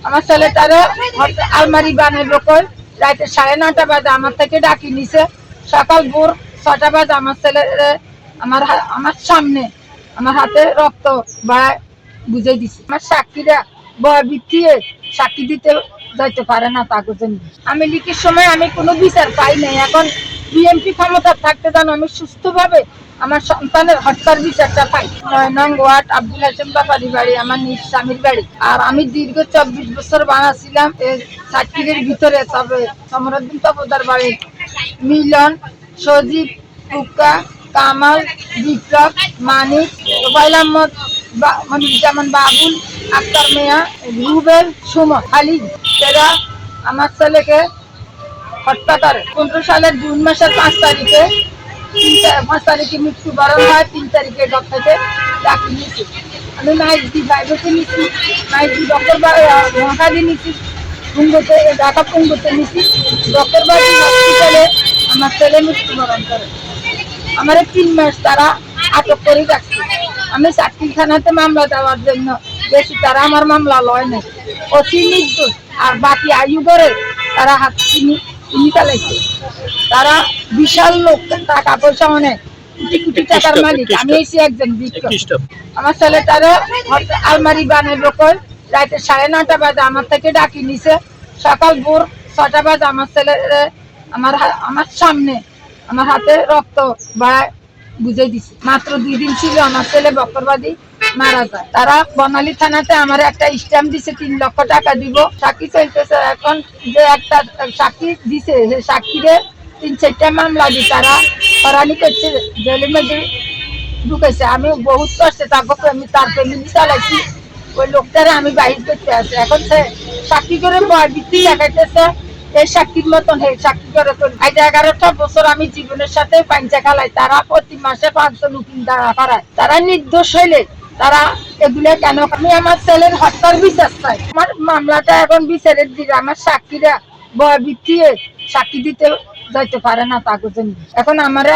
আমার ছেলেটারে আলমারি বানাইবো কই রাতে 9:30 বাজে আমার থেকে ডাকি নিছে। সকাল ভোর 6টা বাজে আমার ছেলেরে আমার সামনে আমার হাতে রক্ত বা বুঝাই দিছে। আমার সাক্ষীরা ভয় ভিত্তিতে সাক্ষী দিতে যাইতে পারে না তাকে জন্য। আমি লিখির সময় আমি কোনো বিচার পাই নাই। এখন বিএনপি ক্ষমতা থাকতে যেন আমি সুস্থভাবে আমার সন্তানের হত্যার বিচারটা পাই। 9 নং ওয়ার্ড আব্দুল হাসেম বাপারি বাড়ি, আমার নিজ স্বামীর বাড়ি। আর আমি দীর্ঘ 24 বছর বানাছিলাম এই সার্কিটের ভিতরে। তবে সমরুদ্দিন তপদার বাড়ি, মিলন, সজীব, টুকা, কামাল, বিপ্লব, মানিক, রুবাইল আহমদ, মনিরুজ্জামান বাবুল, আক্তার মিয়া, রুবেল, সুমন, খালিদ, এরা আমার ছেলেকে হত্যা করে। 15 সালের জুন মাসের 5 তারিখে 5 তারিখে মৃত্যুবরণ হয়। 3 তারিখে ঘর থেকে ডাকি নিয়েছি। আমি নাইটি বাইরে নিচ্ছি, নাইটি ডক্টর মহাকালী নিচ্ছি, পুঙ্গতে ঢাকা পুঙ্গতে নিচ্ছি। ডক্টর বাড়ি হসপিটালে আমার ছেলে মৃত্যুবরণ করে। আমার 3 মাস তারা আটক করে রাখছে। আমি চাকরি থানাতে মামলা দেওয়ার জন্য বেশি, তারা আমার মামলা লয় নাই। অতি নির্দোষ। আর বাকি আয়ুগরে তারা হাত চিনি চালাইছে। তারা বিশাল লোক, টাকা পয়সা অনেক, কোটি কোটি টাকার মালিক। আমি এসে একজন বিক্রম। আমার ছেলেটারে আলমারি বানাইবো কই রাতে 9:30 বাজে আমার থেকে ডাকি নিছে। সকাল ভোর 6টা বাজে আমার ছেলেরে আমার সামনে আমার হাতে রক্ত বা বুঝাই দিছে। মাত্র 2 দিন ছিল আমার ছেলে বকরবাদী মারা যায়। তারা বনালী থানাতে আমার একটা স্ট্যাম্প দিছে, 3 লক্ষ টাকা দিব। সাক্ষী চলতেছে। এখন যে একটা সাক্ষী দিছে সে সাক্ষীরে 3-4টা মামলা দিয়ে তারা হরানি করছে, জেলের মধ্যে ঢুকেছে। আমি বহুত কষ্টে আমি তার ফ্যামিলি চালাইছি। ওই লোকটারে আমি বাহির করতে আসি। এখন সে সাক্ষী করে ভয় ভিত্তি দেখাইতেছে এই সাক্ষীর মতন হে সাক্ষী করে। 11টা বছর আমি জীবনের সাথে পাঞ্চা খালাই। তারা প্রতি মাসে 500 উকিল দাঁড়া করায়। তারা নির্দোষ হইলে তারা এগুলো কেন? আমি আমার ছেলের হত্যার বিচার চাই। আমার মামলাটা এখন বিচারের দিকে। আমার সাক্ষীরা ভয় ভিত্তিতে সাক্ষী দিতে যাইতে পারে না তাকে জন্য। এখন আমারে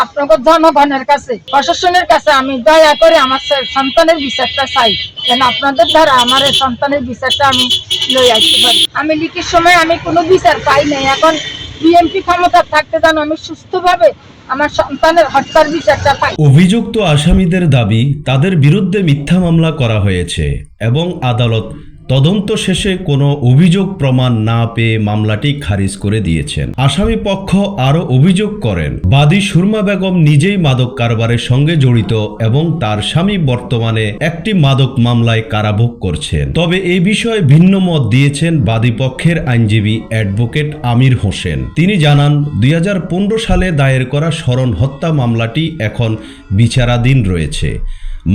আপনাদের জনগণের কাছে, প্রশাসনের কাছে আমি দয়া করে আমার সন্তানের বিচারটা চাই, যেন আপনাদের দ্বারা আমার সন্তানের বিচারটা আমি লই আসতে পারি। আমি লিখির সময় আমি কোনো বিচার পাই নাই। এখন বিএনপি ক্ষমতা থাকতে যেন আমি সুস্থভাবে আমার সন্তানের হত্যার বিচারটা পাই। অভিযুক্ত আসামিদের দাবি তাদের বিরুদ্ধে মিথ্যা মামলা করা হয়েছে এবং আদালত তদন্ত শেষে কোনো অভিযোগ প্রমাণ না পেয়ে মামলাটি খারিজ করে দিয়েছেন। আসামি পক্ষ আরও অভিযোগ করেন, বাদী সুরমা বেগম নিজেই মাদক কারবারের সঙ্গে জড়িত এবং তার স্বামী বর্তমানে একটি মাদক মামলায় কারাভোগ করছেন। তবে এই বিষয়ে ভিন্ন মত দিয়েছেন বাদী পক্ষের আইনজীবী অ্যাডভোকেট আমির হোসেন। তিনি জানান, 2015 সালে দায়ের করা শরণ হত্যা মামলাটি এখন বিচারাধীন রয়েছে।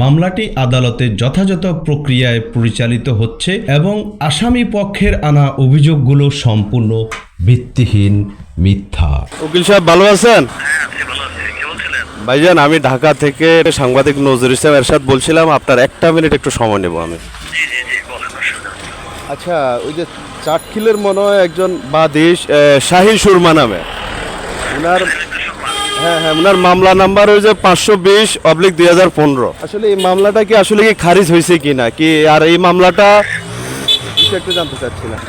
মামলাটি আদালতের যথাযথ প্রক্রিয়ায় পরিচালিত হচ্ছে এবং আসামি পক্ষের আনা অভিযোগগুলো সম্পূর্ণ ভিত্তিহীন, মিথ্যা। উকিল সাহেব ভালো আছেন? ভাইজান, আমি ঢাকা থেকে সাংবাদিক নজরুল ইসলাম এরশাদ বলছিলাম। আপনার 1 মিনিট একটু সময় নেব আমি। আচ্ছা, ওই যে চাটখিলের মনে হয় একজন বাদী শাহিন সুরমা নামে, ওনার ওনার মামলা নাম্বার ওই যে 520/2015। আসলে এই মামলাটা কি আসলে কি খারিজ হয়েছে কিনা কি, আর এই মামলাটা একটু জানতে চাচ্ছিলাম।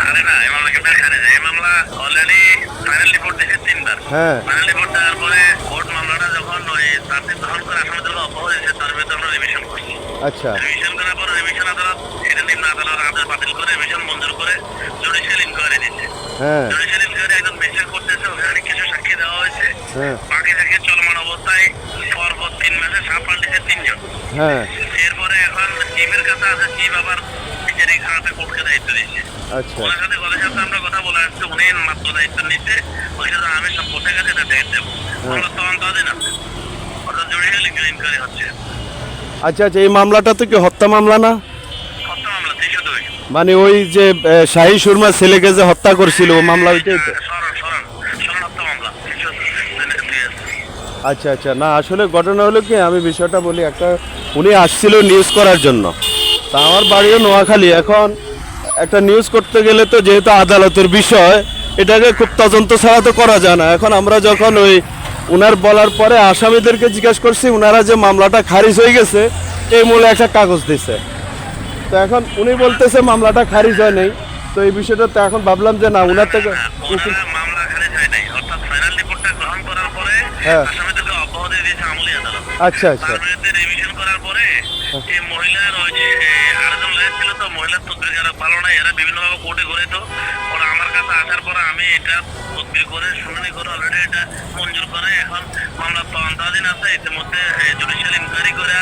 হ্যাঁ, আচ্ছা, হ্যাঁ, চলমান অবস্থায় পরপর 3 মাসে সাপ পাল্টেছে 3 জন। হ্যাঁ, এরপরে এখন চিফের কাছে আছে, চিফ আবার বিচারিক হাতে কোর্টকে দায়িত্ব দিচ্ছে। আচ্ছা, ওনার সাথে আমরা কথা বলে আসছে, উনি মাত্র দায়িত্ব নিচ্ছে। ওই সাথে আমি সব কোর্টের কাছে ডেট দেবো। আমরা তদন্তাধীন আছে, অর্থাৎ জুডিশিয়াল ইনকোয়ারি হচ্ছে। আচ্ছা, আচ্ছা, এই মামলাটা তো কি হত্যা মামলা না? হত্যা মামলা 302। মানে ওই যে শাহী সুরমা ছেলেকে যে হত্যা করছিল ও মামলা ওইটাই তো? শরণ হত্যা মামলা 302। আচ্ছা, আচ্ছা, না আসলে ঘটনা হলো কি, আমি বিষয়টা বলি। উনি আসছিল নিউজ করার জন্য, তা আমার বাড়িও নোয়াখালী। এখন একটা নিউজ করতে গেলে তো যেহেতু আদালতের বিষয়, এটাকে খুব তদন্ত ছাড়া তো করা যায় না। এখন আমরা যখন উনার বলার পরে আসামিদেরকে জিজ্ঞাসা করছি, উনারা যে মামলাটা খারিজ হয়ে গেছে এই মূলে একটা কাগজ দিছে। তো এখন উনি বলতেছে মামলাটা খারিজ হয় নাই, তো এই বিষয়টা তো এখন ভাবলাম যে না উনার থেকে ওনারা মামলা খারিজ হয় নাই, অর্থাৎ ফাইনাল রিপোর্টটা গ্রহণ করার পরে হ্যাঁ। আসামিদেরকে অব্যাহতি দিয়েছে আমলি আদালত। আচ্ছা আচ্ছা তার বিরুদ্ধে রিভিশন করার পরে এই মহিলার ওই যে আরেকজন লয়ার ছিল, তো মহিলার তদবির যারা ভালো নাই, এরা বিভিন্নভাবে কোর্টে ঘুরে, তো ওরা আমার কাছে আসার পরে আমি এটা তদবির করে শুনানি করে অলরেডি এটা মঞ্জুর করে এখন মামলা তদন্তাধীন আছে। ইতিমধ্যে জুডিশিয়াল ইনকোয়ারি করে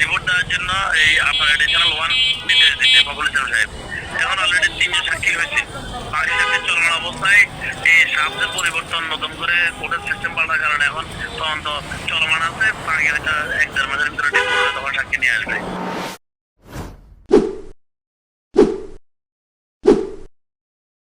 রিপোর্ট দেওয়ার জন্য এই আপনার এডিশনাল 1 নির্দেশ দিতে পাবলিশন সাহেব। এখন অলরেডি 3জন সাক্ষী হয়েছে, বাকি সাক্ষী চলমান অবস্থায় এই সাহায্যের পরিবর্তন নতুন করে কোর্টের সিস্টেম পাল্টার কারণে এখন তদন্ত চলমান আছে। বাকি 1-1.5 মাসের ভিতরে সাক্ষী নিয়ে আসবে।